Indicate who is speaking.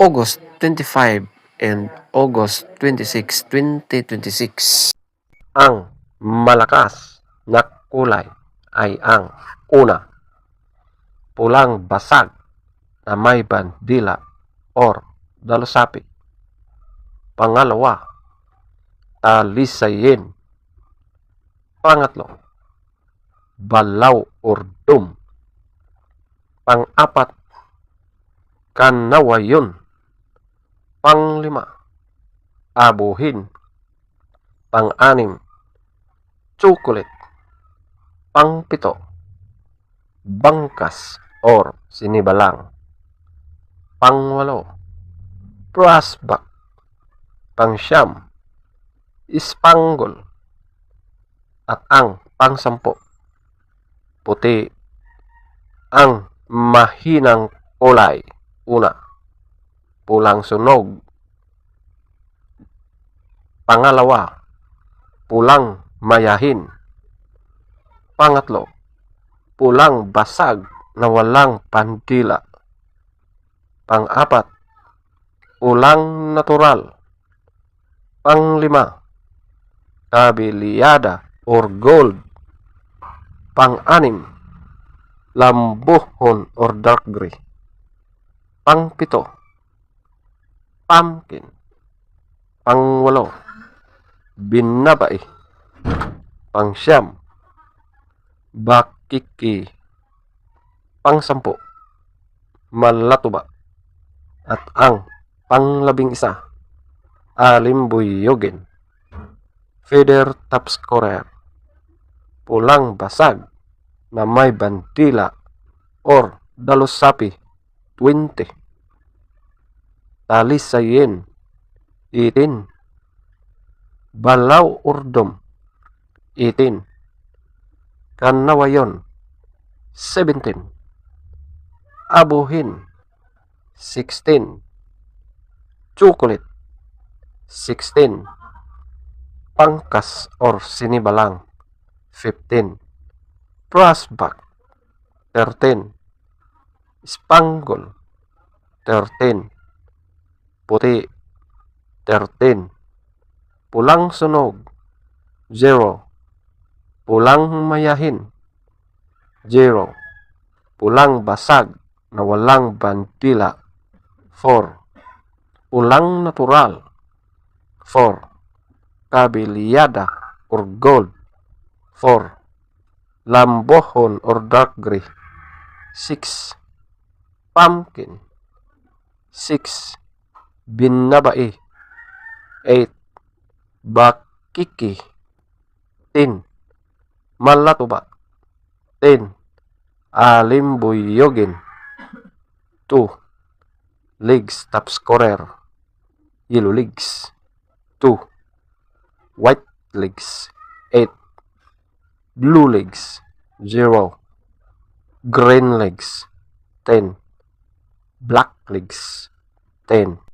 Speaker 1: August 25 and August 26, 2026. Ang malakas na kulay ay ang una, pulang basag na may bandila or dalusapi. Pangalawa, talisayin. Pangatlo, balaw or dum. Pang-apat, kanawayon. Panglima, abuhin. Pang-anim, chocolate. Pang-pito, bangkas or sinibalang. Pang-walo, brassback. Pang-siyam, spangle. At ang pang-sampo, puti. Ang mahinang kulay, una, pulang sunog. Pangalawa, pulang mayahin. Pangatlo, pulang basag na walang pandila. Pang-apat, pulang natural. Panglima, kabiliyada or gold. Pang-anim, lambuhon or dark gray. Pang-pito, pumpkin. Pang-walo, binabay. Pang-siyam, bakiki. Pang-sampu, malatuba. At ang pang-labing-isa, alimbuyogin. Feather top scorer, pulang basag na may bandila or dalusapi, 20. Talisayin, 18. Balaw urdom, 18. Kanawayon, 17. Abuhin, 16. Chocolate, 16. Pangkas or sinibalang, 15. Brassback, 13. Spangle, 13. Puti, 13. Pulang sunog, 0. Pulang mayahin, 0. Pulang basag na walang bandila, 4. Pulang natural, 4. Kabiliyada or gold, 4. Lambohon or dark gray, 6. Pumpkin, 6. Binabai, 8. Bakiki, 10. Malatuba, 10. Alimbuyogin, 2. Legs top scorer, yellow legs, 2. White legs, 8. Blue legs, 0. Green legs, 10. Black legs, 10.